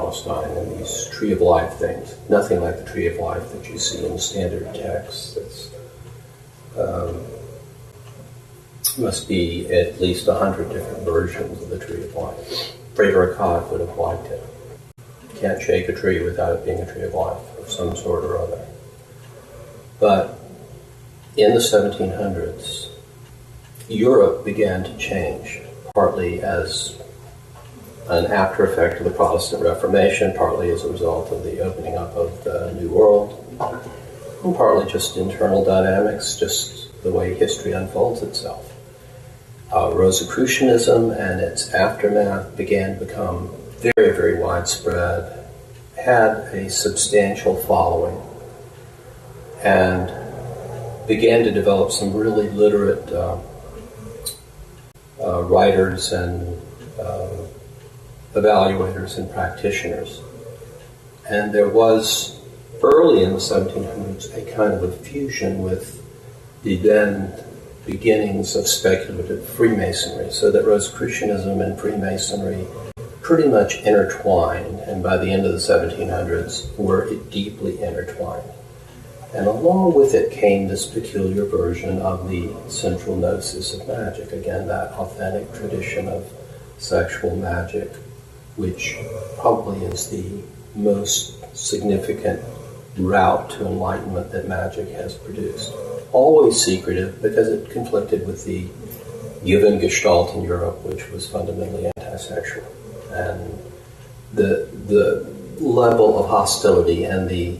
Palestine and these tree of life things. Nothing like the tree of life that you see in standard texts. It's must be at least 100 different versions of the tree of life. Frederick Hott would have liked it. You can't shake a tree without it being a tree of life of some sort or other. But in the 1700s, Europe began to change, partly as an after effect of the Protestant Reformation, partly as a result of the opening up of the New World, and partly just internal dynamics, just the way history unfolds itself. Rosicrucianism and its aftermath began to become very, very widespread, had a substantial following, and began to develop some really literate writers and evaluators and practitioners. And there was, early in the 1700s, a kind of a fusion with the then beginnings of speculative Freemasonry, so that Rosicrucianism and Freemasonry pretty much intertwined, and by the end of the 1700s were deeply intertwined. And along with it came this peculiar version of the central gnosis of magic, again, that authentic tradition of sexual magic, which probably is the most significant route to enlightenment that magic has produced. Always secretive, because it conflicted with the given gestalt in Europe, which was fundamentally anti-sexual. And the level of hostility and the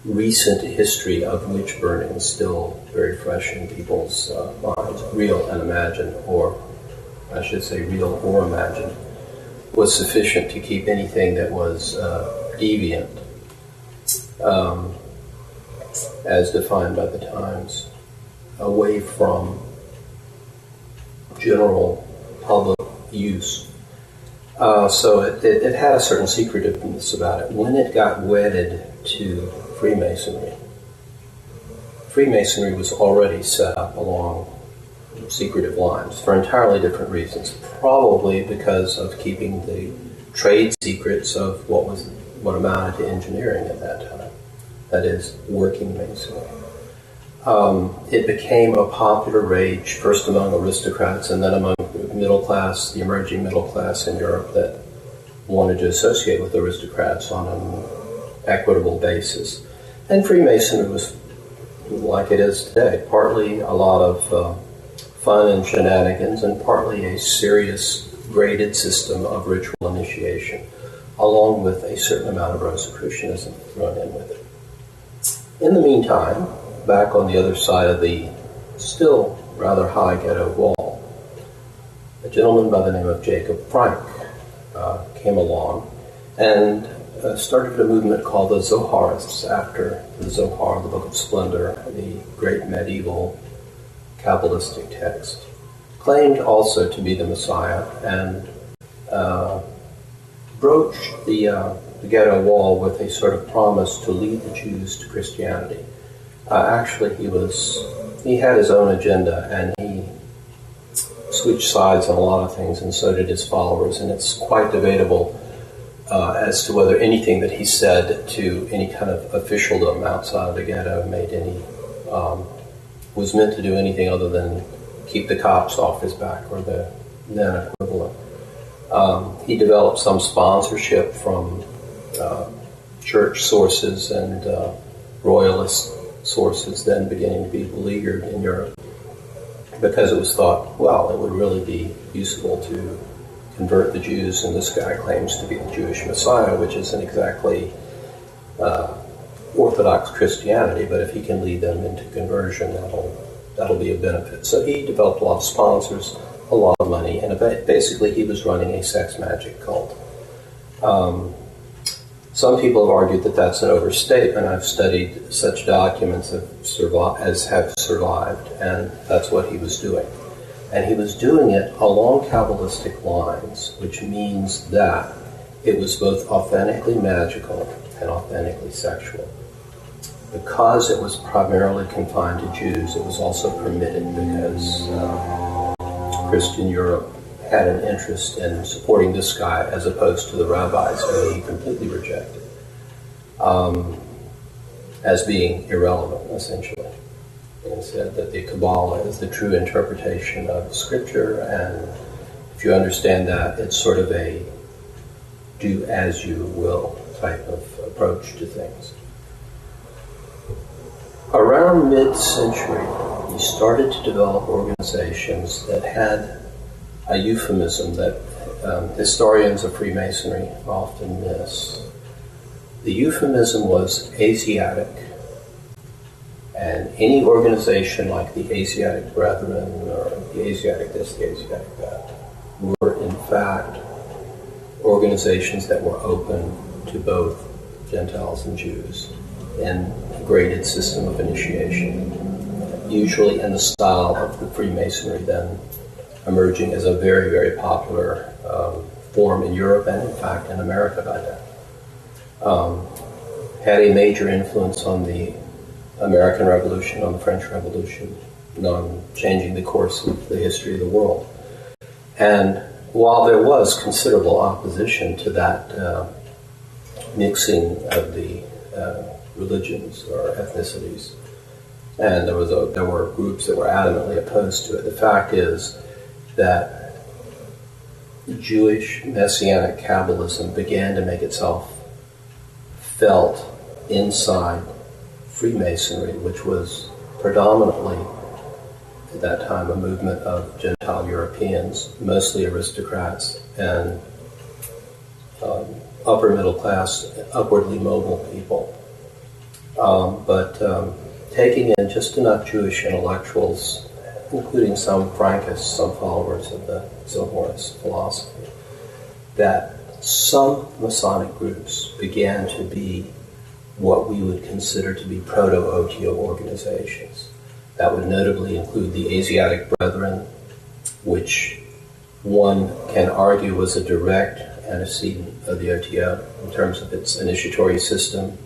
recent history of witch burning is still very fresh in people's minds, real and imagined, or I should say real or imagined, was sufficient to keep anything that was deviant, as defined by the times, away from general public use. So it had a certain secretiveness about it. When it got wedded to Freemasonry was already set up along secretive lines for entirely different reasons. Probably because of keeping the trade secrets of what amounted to engineering at that time. That is, working masonry. It became a popular rage, first among aristocrats and then among middle class, the emerging middle class in Europe that wanted to associate with aristocrats on an equitable basis. And Freemasonry was, like it is today, partly a lot of fun and shenanigans, and partly a serious graded system of ritual initiation, along with a certain amount of Rosicrucianism thrown in with it. In the meantime, back on the other side of the still rather high ghetto wall, a gentleman by the name of Jacob Frank came along and started a movement called the Zoharists, after the Zohar, the Book of Splendor, the great medieval Kabbalistic text. Claimed also to be the Messiah, and broached the ghetto wall with a sort of promise to lead the Jews to Christianity. Actually, he had his own agenda, and he switched sides on a lot of things, and so did his followers, and it's quite debatable as to whether anything that he said to any kind of officialdom outside of the ghetto was meant to do anything other than keep the cops off his back, or the then equivalent. He developed some sponsorship from church sources and royalist sources, then beginning to be beleaguered in Europe, because it was thought, well, it would really be useful to convert the Jews, and this guy claims to be the Jewish Messiah, which isn't exactly Orthodox Christianity, but if he can lead them into conversion, that'll be a benefit. So he developed a lot of sponsors, a lot of money, and basically he was running a sex magic cult. Some people have argued that that's an overstatement. I've studied such documents as have survived, and that's what he was doing. And he was doing it along Kabbalistic lines, which means that it was both authentically magical and authentically sexual. Because it was primarily confined to Jews, it was also permitted because Christian Europe had an interest in supporting this guy as opposed to the rabbis who he completely rejected as being irrelevant, essentially. And said that the Kabbalah is the true interpretation of Scripture, and if you understand that, it's sort of a do as you will type of approach to things. Around mid-century, you started to develop organizations that had a euphemism that historians of Freemasonry often miss. The euphemism was Asiatic, and any organization like the Asiatic Brethren or the Asiatic this, the Asiatic that, were in fact organizations that were open to both Gentiles and Jews in a graded system of initiation, usually in the style of the Freemasonry then emerging as a very, very popular form in Europe and in fact in America by then. Had a major influence on the American Revolution, on the French Revolution, on changing the course of the history of the world. And while there was considerable opposition to that mixing of the religions or ethnicities, and there were groups that were adamantly opposed to it, the fact is that Jewish Messianic Kabbalism began to make itself felt inside Freemasonry, which was predominantly at that time a movement of Gentile Europeans, mostly aristocrats and upper middle class, upwardly mobile people. But taking in just enough Jewish intellectuals, including some Frankists, some followers of the Zohorist philosophy, that some Masonic groups began to be what we would consider to be proto-OTO organizations. That would notably include the Asiatic Brethren, which one can argue was a direct antecedent of the OTO in terms of its initiatory system.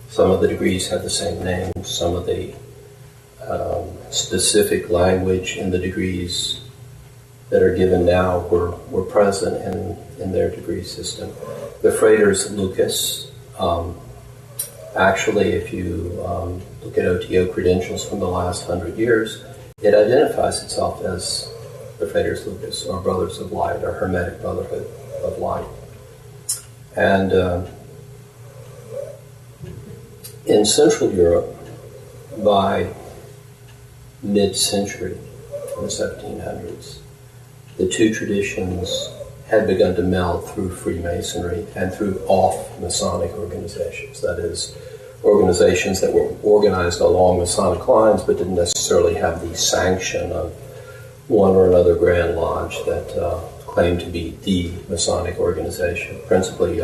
Some of the degrees have the same name. Some of the specific language in the degrees that are given now were present in their degree system. The Freighters Lucas, actually, if you look at OTO credentials from the last 100 years, it identifies itself as the Freighters Lucas, or Brothers of Light, or Hermetic Brotherhood of Light. And in Central Europe, by mid-century, in the 1700s, the two traditions had begun to meld through Freemasonry and through off-Masonic organizations. That is, organizations that were organized along Masonic lines but didn't necessarily have the sanction of one or another Grand Lodge that claimed to be the Masonic organization. Principally,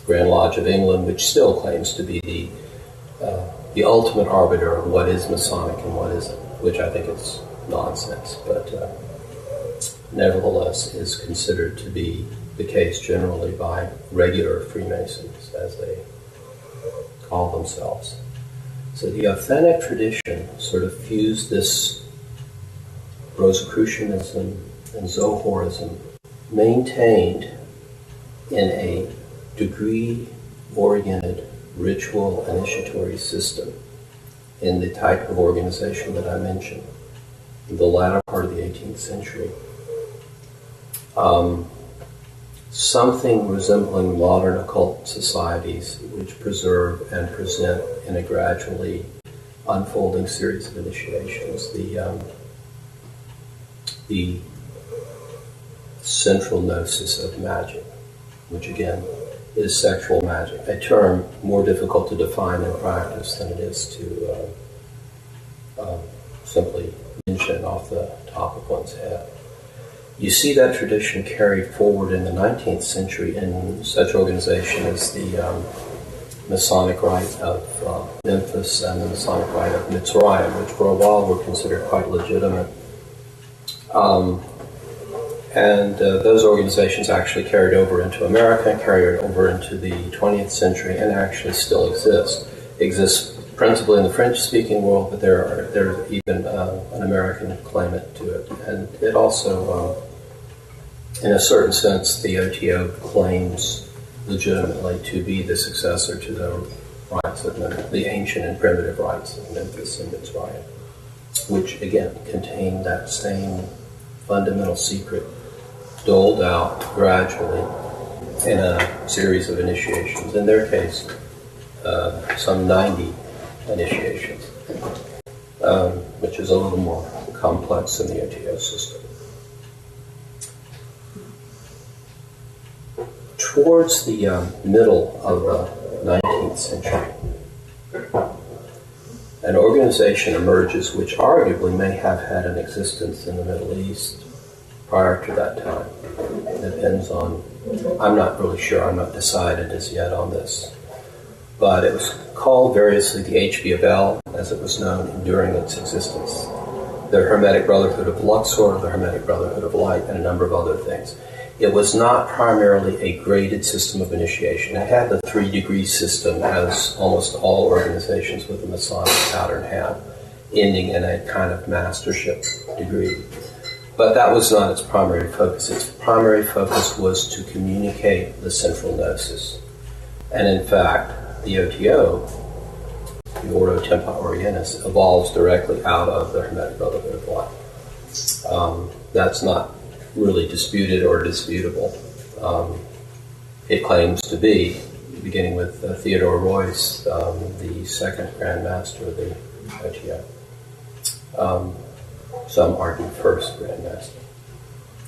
Grand Lodge of England, which still claims to be the ultimate arbiter of what is Masonic and what isn't, which I think is nonsense, but nevertheless is considered to be the case generally by regular Freemasons, as they call themselves. So the authentic tradition sort of fused this Rosicrucianism and Zohorism, maintained in a degree-oriented ritual initiatory system in the type of organization that I mentioned in the latter part of the 18th century. Something resembling modern occult societies which preserve and present in a gradually unfolding series of initiations the central gnosis of magic, which again is sexual magic, a term more difficult to define in practice than it is to simply mention off the top of one's head. You see that tradition carried forward in the 19th century in such organizations as the Masonic Rite of Memphis and the Masonic Rite of Mitzrayim, which for a while were considered quite legitimate. Those organizations actually carried over into America, carried over into the 20th century, and actually still exist principally in the French-speaking world, but there's even an American claimant to it. And it also In a certain sense, the OTO claims legitimately to be the successor to the rites of Memphis, the ancient and primitive rites of Memphis and Mitzrayim, which again contain that same fundamental secret doled out gradually in a series of initiations. In their case, some 90 initiations, which is a little more complex than the OTO system. Towards the middle of the 19th century, an organization emerges which arguably may have had an existence in the Middle East prior to that time. It depends on, I'm not really sure, I'm not decided as yet on this. But it was called variously the HBFL, as it was known during its existence. The Hermetic Brotherhood of Luxor, the Hermetic Brotherhood of Light, and a number of other things. It was not primarily a graded system of initiation. It had the 3-degree system, as almost all organizations with a Masonic pattern have, ending in a kind of mastership degree. But that was not its primary focus. Its primary focus was to communicate the central gnosis. And in fact, the OTO, the Ordo Templi Orientis, evolves directly out of the Hermetic Brotherhood of Light. That's not really disputed or disputable. It claims to be, beginning with Theodore Royce, the second Grand Master of the OTO. Some argue first Grand Master,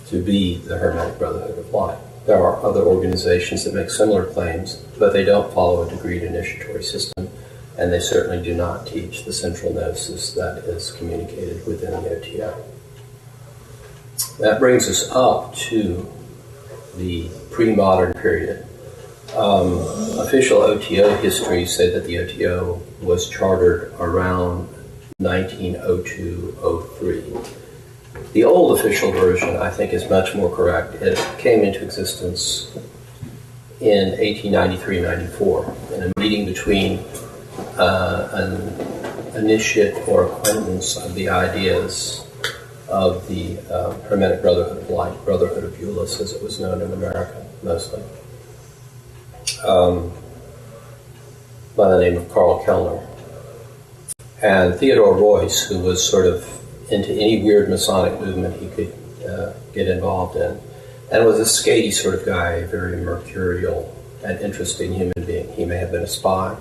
to be the Hermetic Brotherhood of Light. There are other organizations that make similar claims, but they don't follow a degreed initiatory system, and they certainly do not teach the central gnosis that is communicated within the OTO. That brings us up to the pre-modern period. Official OTO histories say that the OTO was chartered around 1902-03. The old official version, I think, is much more correct. It came into existence in 1893-94 in a meeting between an initiate or acquaintance of the ideas of the Hermetic Brotherhood of Light, Brotherhood of Euless, as it was known in America, mostly, by the name of Carl Kellner. And Theodore Royce, who was sort of into any weird Masonic movement he could get involved in, and was a skatey sort of guy, a very mercurial and interesting human being. He may have been a spy,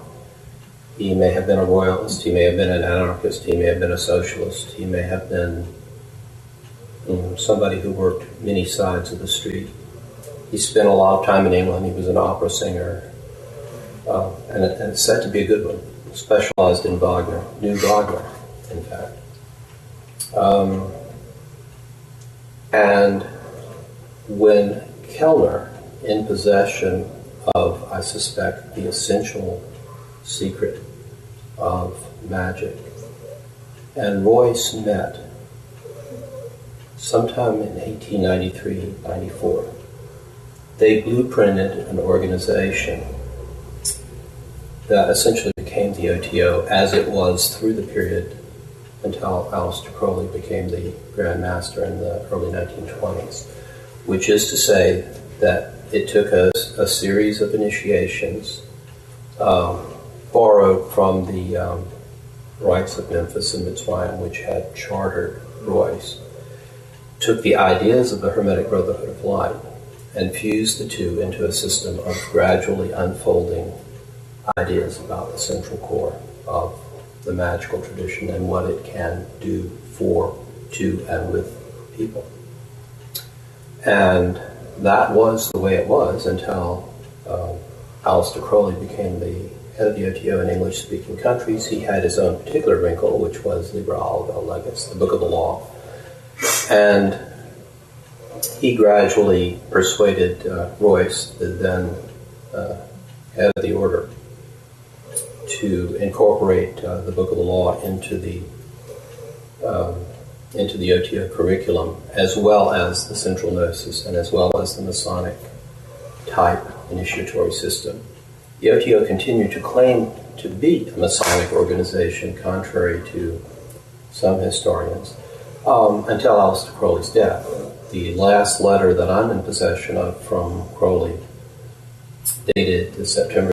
he may have been a royalist, he may have been an anarchist, he may have been a socialist, he may have been somebody who worked many sides of the street. He spent a lot of time in England. He was an opera singer, and it's said to be a good one. Specialized in Wagner, knew Wagner, in fact. And when Kellner, in possession of, I suspect, the essential secret of magic, and Royce met sometime in 1893-94, they blueprinted an organization that essentially became the OTO as it was through the period until Aleister Crowley became the Grand Master in the early 1920s, which is to say that it took a series of initiations borrowed from the rites of Memphis and Mitzrayim, which had chartered Royce, took the ideas of the Hermetic Brotherhood of Light and fused the two into a system of gradually unfolding ideas about the central core of the magical tradition and what it can do for, to, and with people. And that was the way it was until Aleister Crowley became the head of the OTO in English-speaking countries. He had his own particular wrinkle, which was Liber Vel Legis, the Book of the Law. And he gradually persuaded Royce, the then head of the order, to incorporate the Book of the Law into the OTO curriculum, as well as the central gnosis and as well as the Masonic type initiatory system. The OTO continued to claim to be a Masonic organization, contrary to some historians, until Aleister Crowley's death. the last letter that I'm in possession of from Crowley, dated September